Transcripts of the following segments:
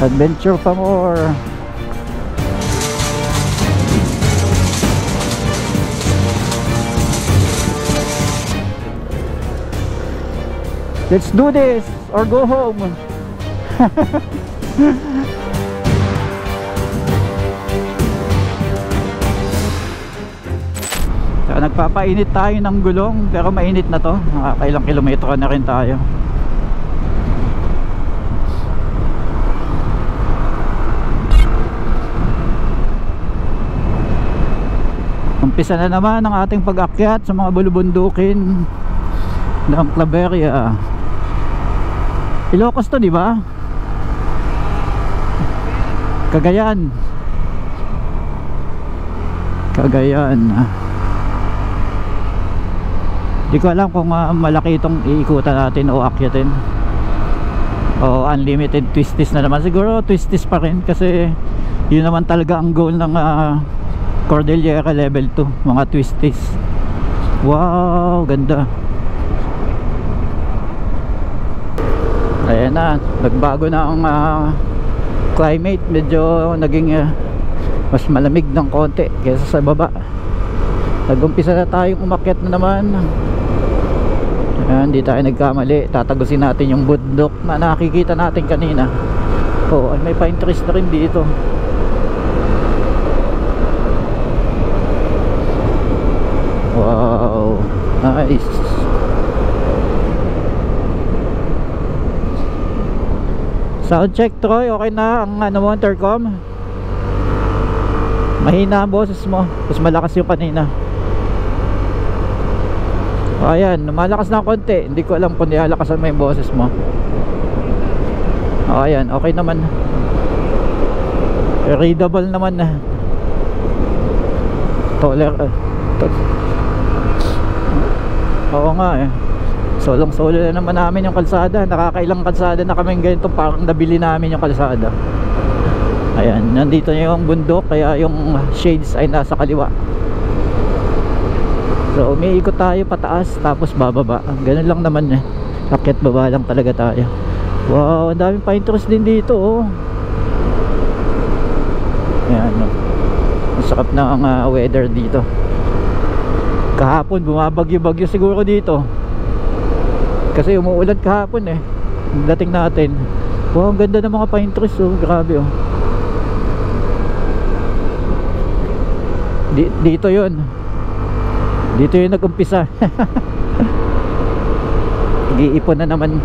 Adventure pa more. Let's do this or go home. So, nagpapainit tayo ng gulong pero mainit na to. Nakakailang kilometro na rin tayo. Umpisa na naman ang ating pag-akyat sa mga bulubundukin ng Claveria. Ilocos to, di ba? Cagayan. Di ko alam kung malaki itong iikutan natin o akyatin o unlimited twisties na naman. Siguro twisties pa rin kasi yun naman talaga ang goal ng Cordillera level 2, mga twisties. Wow, ganda. Ayan na, nagbago na ang climate. Medyo naging mas malamig ng konti kaysa sa baba. Nag-umpisa na tayong umakyat na naman. Ayan, hindi tayo nagkamali. Tatagusin natin yung bundok na nakikita natin kanina. Oh, may pine trees na rin dito. Wow, nice. Sound check, Troy. Okay na ang mo, intercom? Mahina ang boses mo. Mas malakas yung kanina. Ayan, lumalakas na konti. Hindi ko alam kung nilalakasan mo yung boses mo. Ayan, okay naman. Readable naman na. Oo nga eh. Solong-solo na naman namin yung kalsada. Nakakailang kalsada na kami ganito, parang nabili namin yung kalsada. Ayan, nandito na yung bundok, kaya yung shades ay nasa kaliwa. So umiikot tayo pataas tapos bababa. Ganun lang naman eh. Akyat baba lang talaga tayo. Wow, ang daming pine trees din dito oh. Ayan oh. Masarap na ang weather dito. Kahapon bumabagyo-bagyo siguro dito kasi umuulan kahapon eh. Dating natin. Wow, ang ganda ng mga pine trees oh. Grabe oh. Dito yun. Dito yung nag-umpisa. Nag-iipon na naman.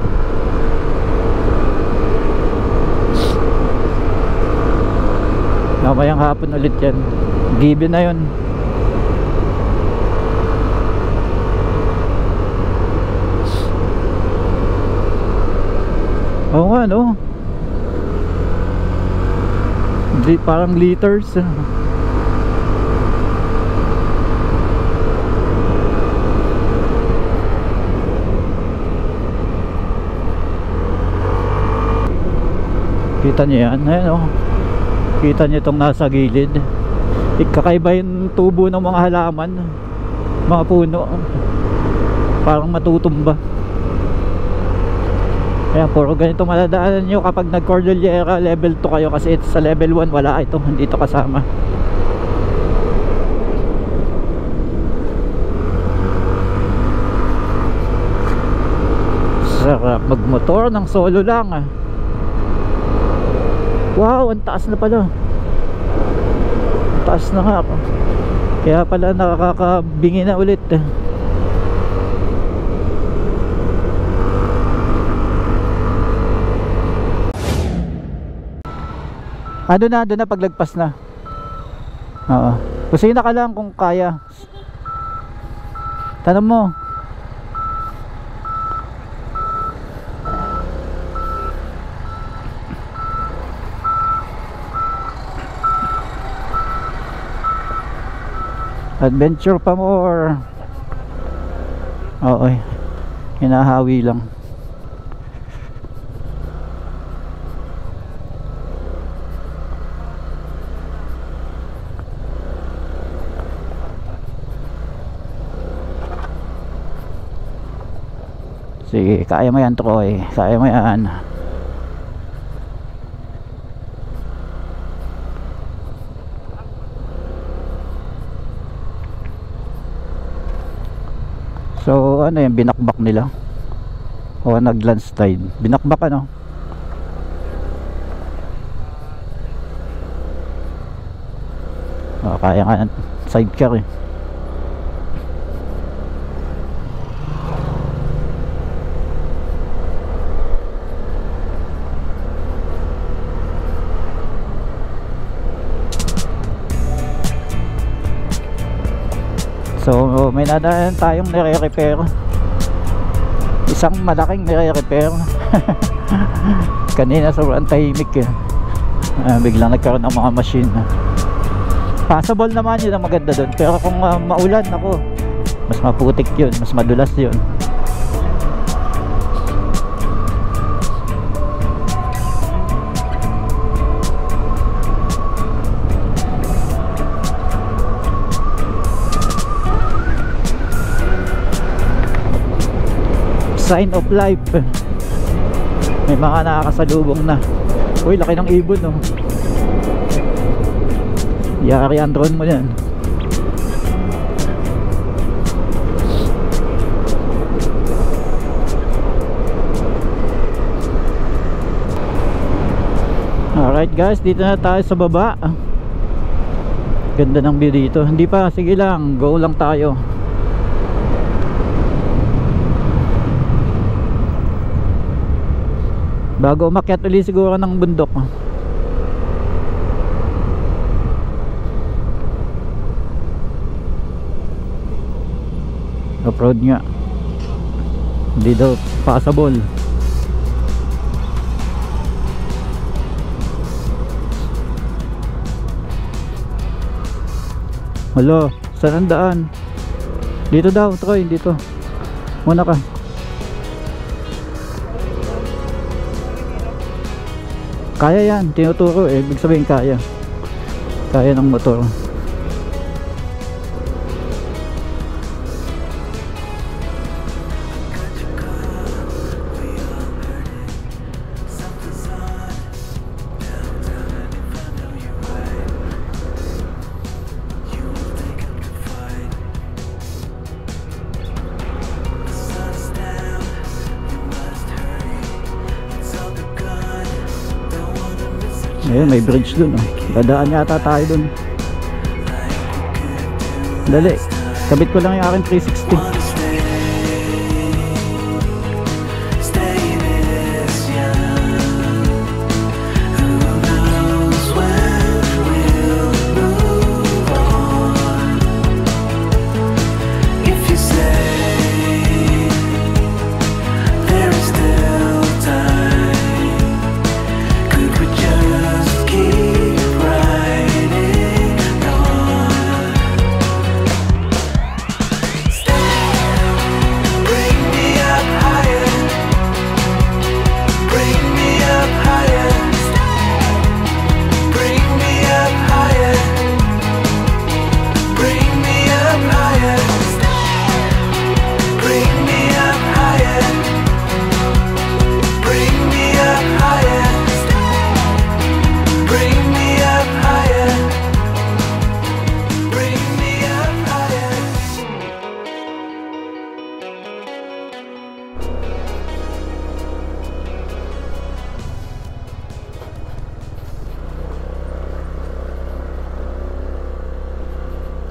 Mamayang hapon ulit yan. Given na yun. Oo nga no. Parang liters. Kita niyo yan, ayan oh. Kita niyo itong nasa gilid. Kakaiba yung tubo ng mga halaman, mga puno. Parang matutumba. Ayan, puro ganito maladaanan nyo kapag nag Cordillera level 2 kayo. Kasi ito sa level 1 wala ito, hindi ito kasama. Sarap magmotor ng solo lang ah. Wow, ang taas na pala. Taas na nga. Kaya pala nakakabingi na ulit. Doon na paglagpas na. Oo. Kusina ka lang kung kaya. Tanong mo. Adventure pa more. Oo, hinahawi lang. Sige, kaya mo yan Troy. Kaya mo yan. So ano yung binakbak nila o nag-landslide? Binakbak ano? Kaya nga sidecar eh. So may nadaan tayong nire-repair, isang malaking nire-repair. Kanina sobrang tahimik eh. Biglang nagkaroon ng mga machine. Passable naman, yun ang maganda doon. Pero kung maulan, ako mas maputik yun, mas madulas yun. Sign of life. May mga nakakasalubong na. Uy, laki ng ibon oh. Yari ang drone mo yan. Alright guys, dito na tayo sa baba. Ganda ng view dito. Hindi pa, sige lang, go lang tayo. Bago umakyat ulit siguro ng bundok. Off-road nga. Hindi daw passable. Hello, saan ang daan? Dito daw, Troy, dito. Muna ka. Kaya yan, tinuturo eh. Ibig sabihin kaya. Kaya ng motor. Ayun, may bridge dun oh. Dadaan yata tayo dun. Dali, kabit ko lang yung aking 360.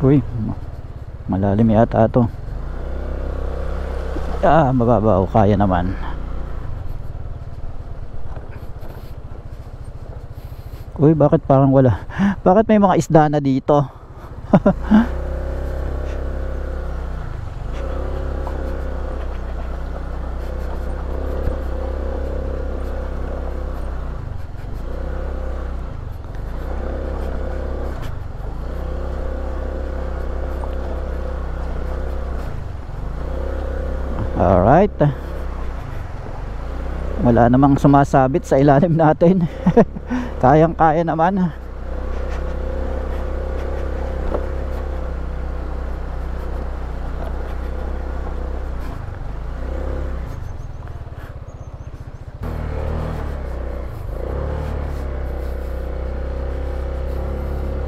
Uy, malalim yata ito. Mababa o kaya naman. Uy, bakit parang wala? Bakit may mga isda na dito? Alright, wala namang sumasabit sa ilalim natin. Kayang kaya naman.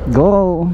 Go.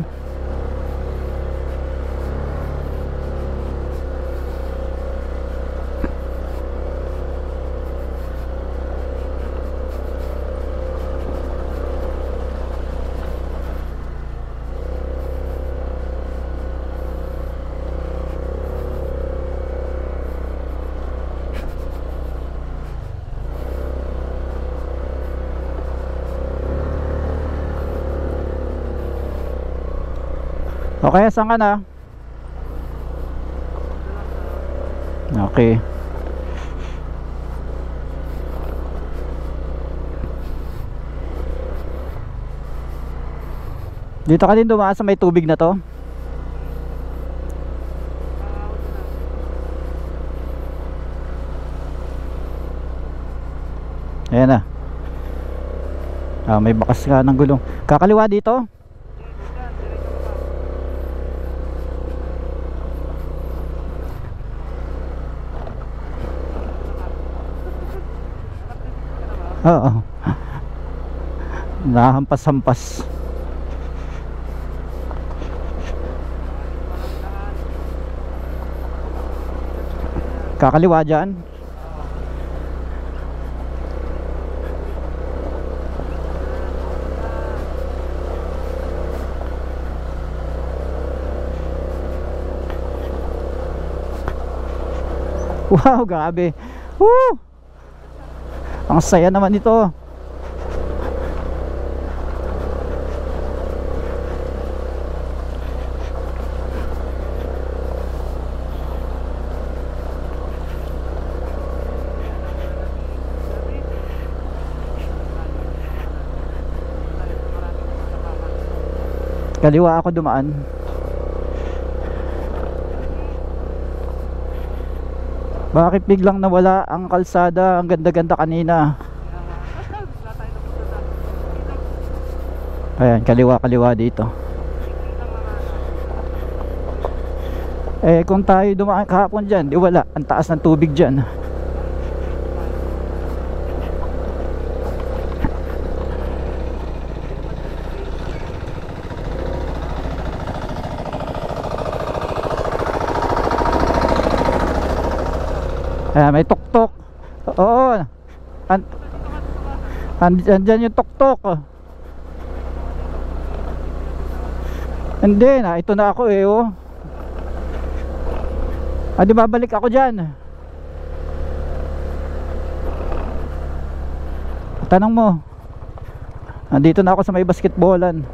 Okay, saan ka na? Okay. Dito ka din dumaan sa may tubig na to? Ayan na. May bakas nga ng gulong. Kakaliwa dito? Oo. Nahampas-hampas. Kakaliwa dyan. Wow, grabe. Woo! Ang saya naman ito. Kaliwa ako dumaan. Bakit biglang nawala ang kalsada? Ang ganda-ganda kanina. Ayan, kaliwa dito. Kung tayo dumaan kahapon dyan, di wala. Ang taas ng tubig dyan. May tuktok. Oo. Andyan yung tuktok. Hindi na, ito na ako oh. Di babalik ako dyan. Tanong mo. Andito na ako sa may basketballan.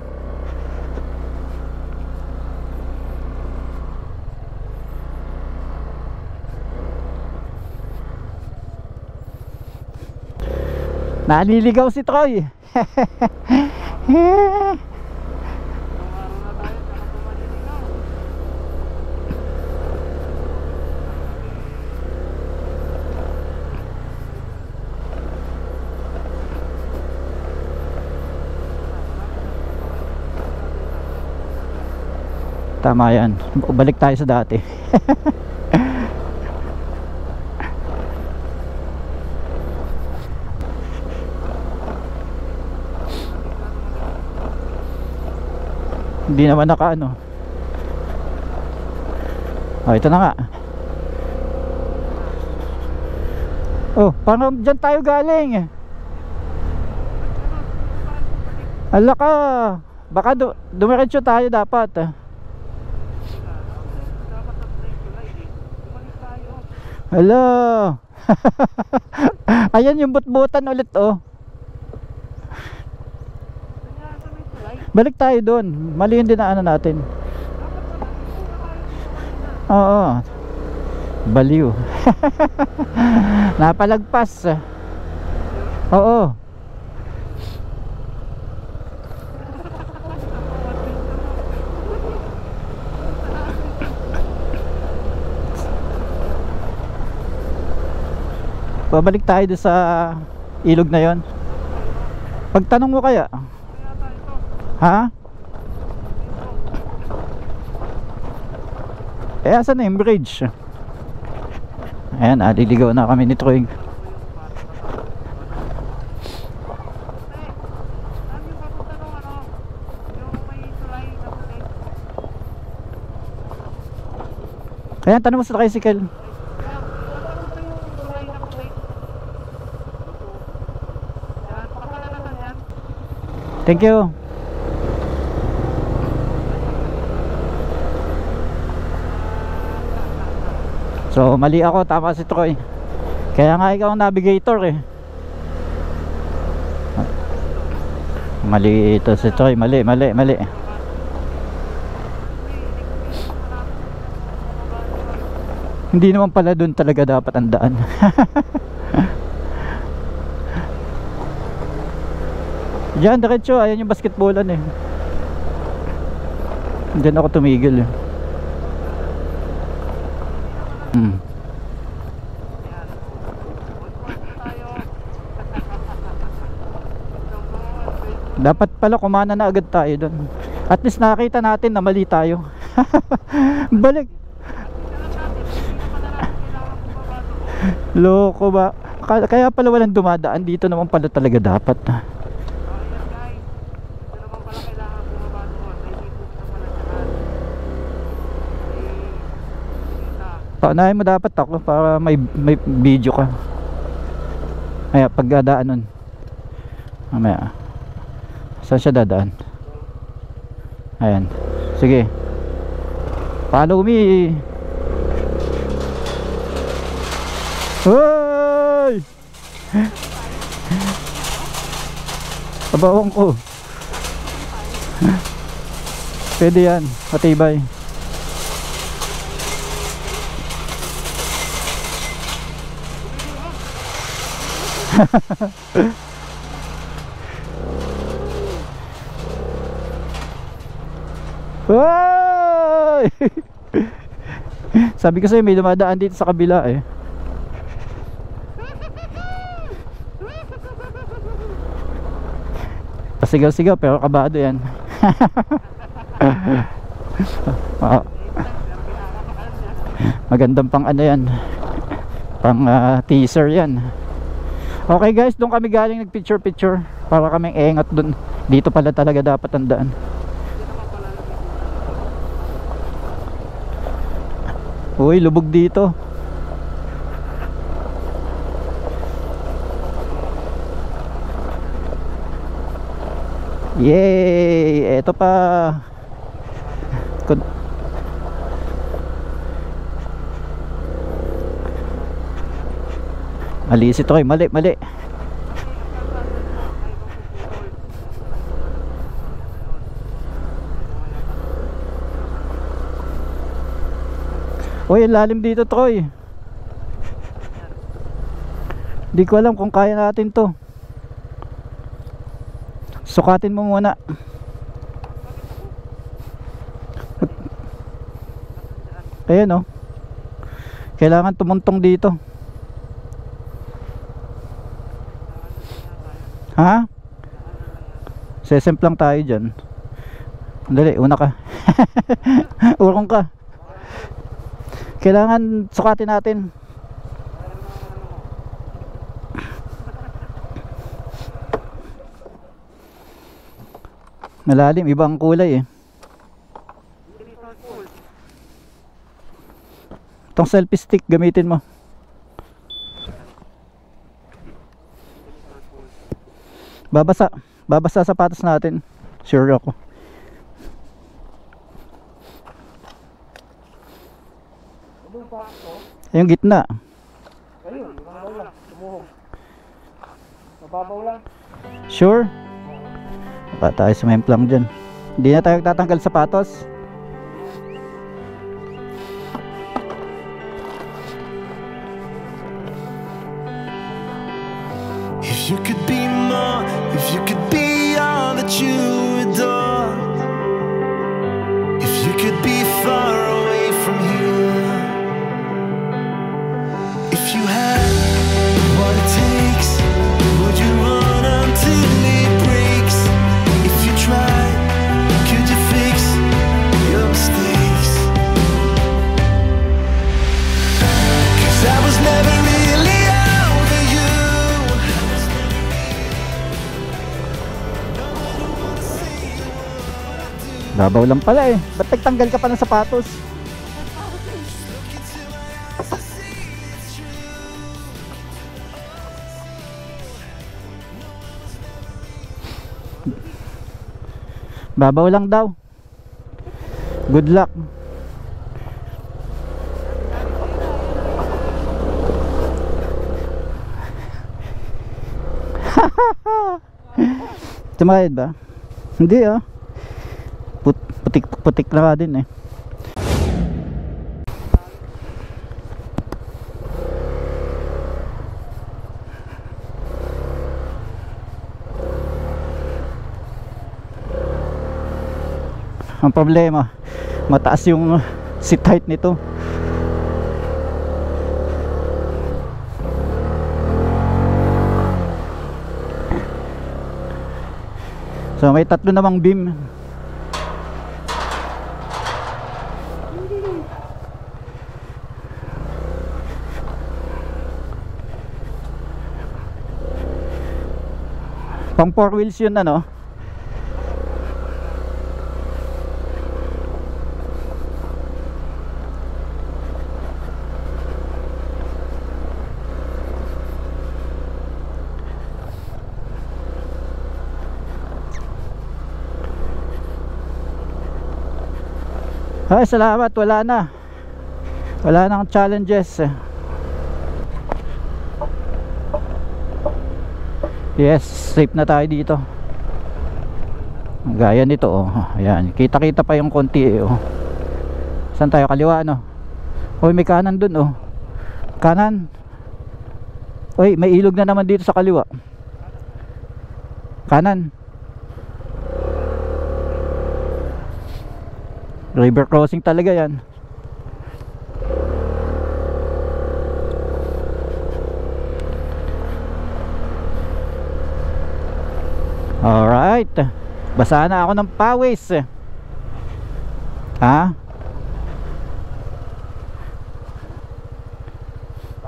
Naliligaw si Troy. Tama yan. Balik tayo sa dati. Hindi naman nakaano. Ito na nga. Parang dyan tayo galing. Ala ka. Baka dumiretso tayo dapat. Hello. Ayan yung butbutan ulit Balik tayo doon. Mali yung dinaanan natin. Oo. Baliw. Napalagpas. Oo. Babalik tayo doon sa ilog na yon. Pagtanong mo kaya? Ha? Asan na yung bridge? Ayan, aliligaw na kami ni Troy. Kaya tanong mo sa tricycle. Thank you. So mali ako, tama si Troy. Kaya nga ikaw ang navigator Mali ito si Troy, mali. Hindi naman pala doon talaga dapat ang daan. Diyan, diretso. Ayan yung basketballan eh. Diyan ako tumigil eh. Dapat pala kumana na agad tayo doon. At least nakita natin na mali tayo. Balik. Loko ba? Kaya pala walang dumadaan dito naman pala talaga dapat. Paunahin mo dapat ako para may video ka. Ay, pagdadaan nun. Mamaya. Saan siya dadaan? Ayan. Sige. Follow me. Hoy! Tabawang ko. Pwede yan. Matibay. Hoy! Sabi ko sa'yo may dumadaan dito sa kabila eh. Pasigaw-sigaw pero kabado yan. Magandang pang ano yan, pang teaser yan. Okay guys, doon kami galing nag-picture para kaming engat doon. Dito pala talaga dapat ang daan. Uy, lubog dito. Yay! Eto pa. Mali si Troy, mali. Uy, lalim dito Troy. Di ko alam kung kaya natin to. Sukatin mo muna. Ayan oh. Kailangan tumuntong dito. Ha? Sesemp lang tayo dyan. Dali, una ka. Urong ka. Kailangan sukatin natin. Malalim, ibang kulay eh. Itong selfie stick gamitin mo. Babasa sapatos natin. Sure ako. Yung gitna. Ayun, mababaw lang. Tumuhog. Mababaw lang. Sure? Pa tayo sumemplang dyan. Hindi na tayo tatanggal sapatos. If you could be more, if you could be all that you adore, if you could be far away from here, if you had what it takes, would you run until it breaks? If you tried, could you fix your mistakes? 'Cause I was never really over you. Babaw lang pala eh. Ba't nagtanggal ka pa ng sapatos? Babaw lang daw. Good luck. Tumayad ba? Hindi ah. Putik na ka din eh. Ang problema, mataas yung seat height nito. So may tatlo namang beam. Pang 4 wheels yun, ano. Ay, salamat, wala na. Wala nang challenges. Yes, safe na tayo dito. Gaya nito, oh. Ayan, kita-kita pa yung konti, oh. Saan tayo? Kaliwa, no? Uy, may kanan dun, oh. Kanan. Uy, may ilog na naman dito sa kaliwa. Kanan. River crossing talaga yan. Alright, basa na ako ng pawis. Ha?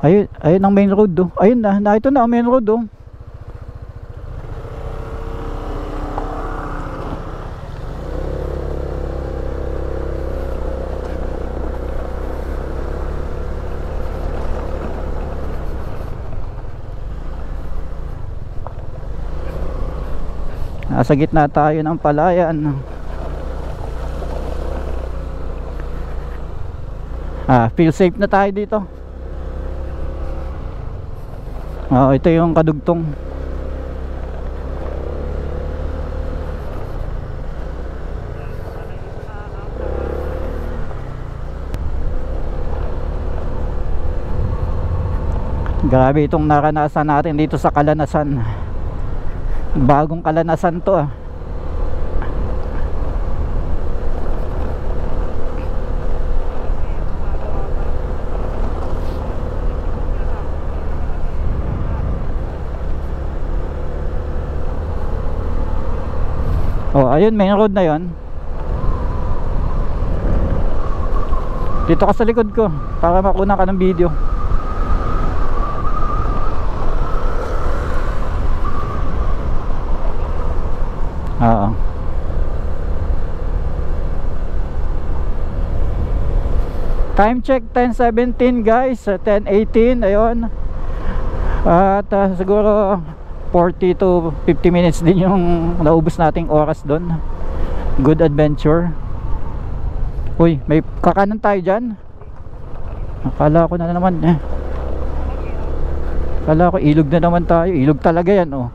Ayun, ayun ang main road, oh. Ayun na, ito na ang main road, oh. Nasa gitna tayo ng palayan. Feel safe na tayo dito. Ito yung kadugtong. Grabe itong naranasan natin dito sa Kalanasan. Bagong Kalanasan to, ah. Oh, ayun, main road na yon. Dito ka sa likod ko para makuna ka ng video. Oo. Time check 10:17 guys, 10:18 ayun. At siguro 40 to 50 minutes din yung naubos nating oras doon. Good adventure. Uy, may kakanan tayo dyan. Akala ko na naman akala ko ilog na naman tayo. Ilog talaga yan, oh.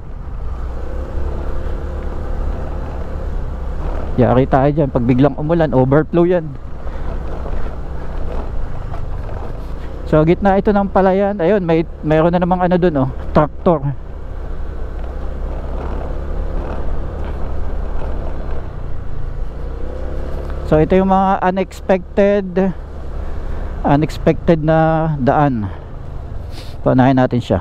Yari tayo dyan pag biglang umulan, overflow yan. So gitna ito ng palayan. Ayun, mayroon na namang ano dun, oh, tractor. So ito yung mga unexpected na daan. Paunahin natin siya.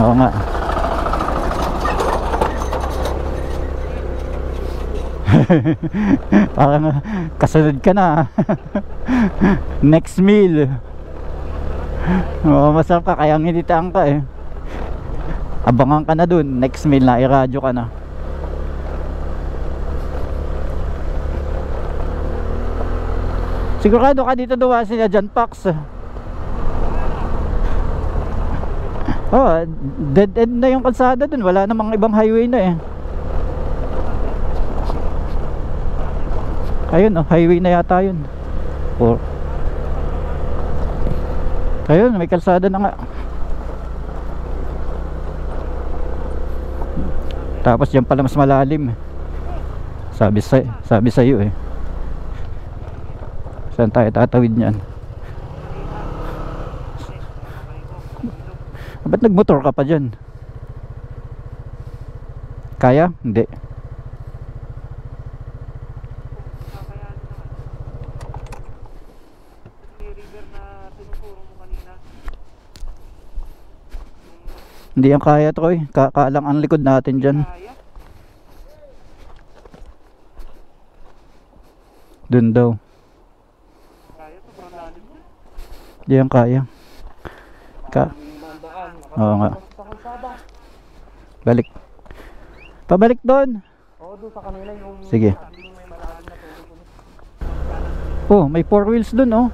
Oo nga. Parang kasunod ka na. Next meal. Oo, masarap ka kaya nginitaan ka, eh. Abangan ka na dun. Next meal na, iradyo ka na. Sigurado ka dito duwa sila John Pax. Oh, dead end na yung kalsada dun. Wala namang ibang highway na, eh. Ayun, oh, highway na yata yun. Or ayun, may kalsada na nga. Tapos dyan pala mas malalim. Sabi sa iyo, eh. Saan tayo tatawid niyan? Ba't nagmotor ka pa dyan? Kaya? Hindi. May river na tinuturo mo kanina. Hindi yan kaya, Troy. Kaalang ang likod natin dyan. Kaya. Dun daw. Kaya, sobrang lalim mo. Hindi yan kaya. Mandaan. Oo nga. Sa kalsada. Balik. Pabalik doon. Oo, doon sa kanila yung... Sige. Sabi mo may malalim na tulog. Oh, may 4 wheels doon, oh.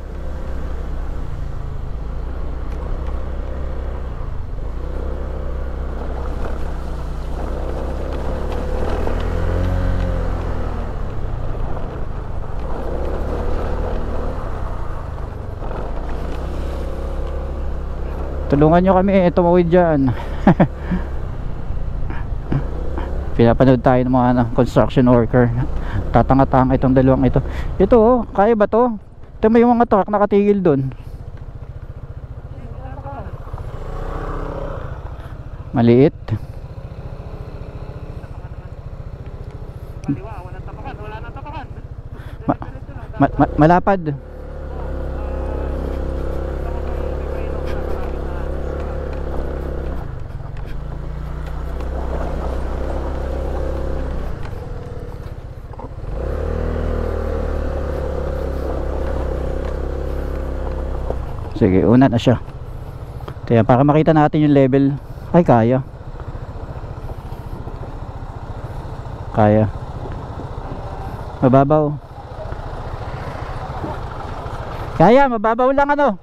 Tulungan nyo kami tumawid dyan. Pinapanood tayo ng mga construction worker. Tatanga-tanga itong dalawang ito. Ito, oh, kaya ba to? Ito may mga truck nakatigil doon. Maliit. Kaliwa, walang tapakan. Wala nang tapakan. Malapad. Sige, una na siya. Kaya para makita natin yung level. Ay, kaya. Kaya. Mababaw. Kaya, mababaw lang ano.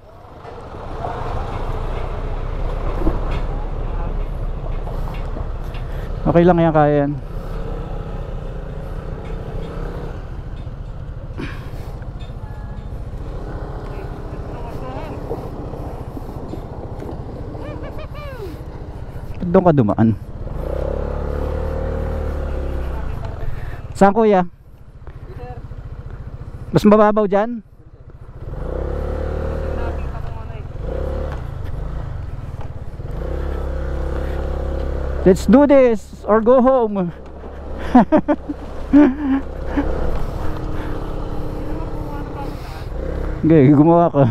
Okay lang yan, kaya yan. Doon ka dumaan. Saan, kuya? Mas mababaw dyan? Let's do this or go home. Okay, gumawa ka.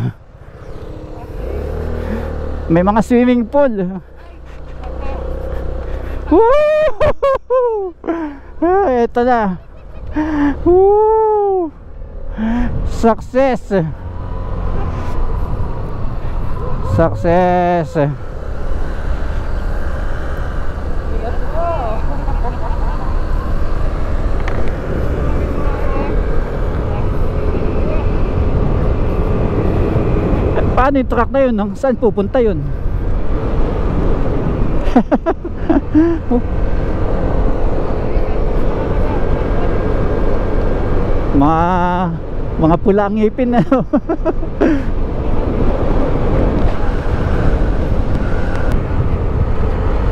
May mga swimming pool. Woo! Ah, eto na. Woo! Success. Success. Paano yung truck na yun? No? Saan pupunta yun? mga pula ang ngipin na.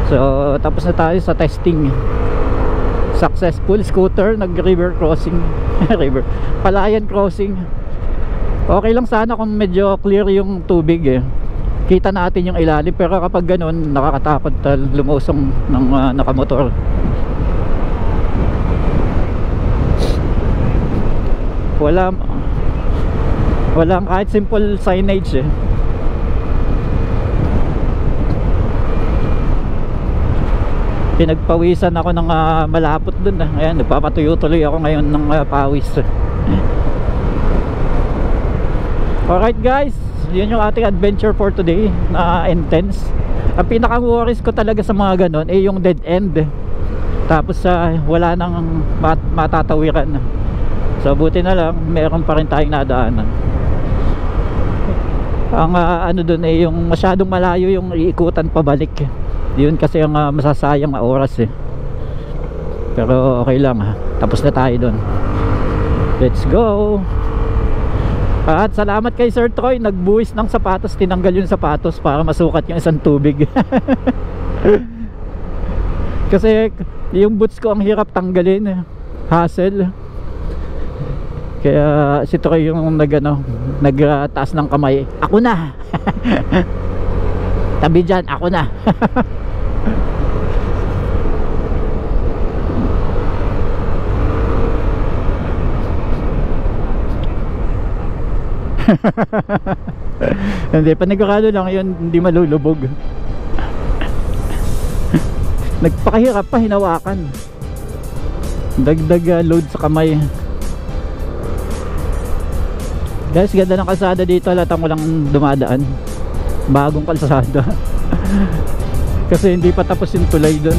So tapos na tayo sa testing. Successful scooter nag river crossing. River Palayan crossing. Okay lang sana kung medyo clear yung tubig eh. Kita natin yung ilalim, pero kapag ganun nakakatakot lumusong ng nakamotor. Walang kahit simple signage eh. Pinagpawisan ako ng malapot dun. Ayan, nagpapatuyo-tuloy ako ngayon ng pawis. Alright guys, yun yung ating adventure for today na intense. Ang pinaka-worries ko talaga sa mga ganon eh yung dead end. Tapos wala nang matatawiran. So buti na lang meron pa rin tayong nadaanan. Ang ano dun eh yung masyadong malayo yung iikutan pabalik. Yun kasi ang masasayang na oras eh. Pero okay lang ha. Tapos na tayo dun. Let's go. At salamat kay Sir Troy, nagbuwis ng sapatos, tinanggal yung sapatos para masukat yung isang tubig. Kasi yung boots ko ang hirap tanggalin, hassle. Kaya si Troy yung nagtaas ng kamay. Ako na. Tabi dyan, ako na. Hindi, panigurado lang yun, hindi malulubog. Nagpakahirap pa hinawakan. Dagdag load sa kamay. Guys, ganda ng kalsada dito, lahat mo lang dumadaan. Bagong kalsada. Kasi hindi pa tapos yung tulay doon.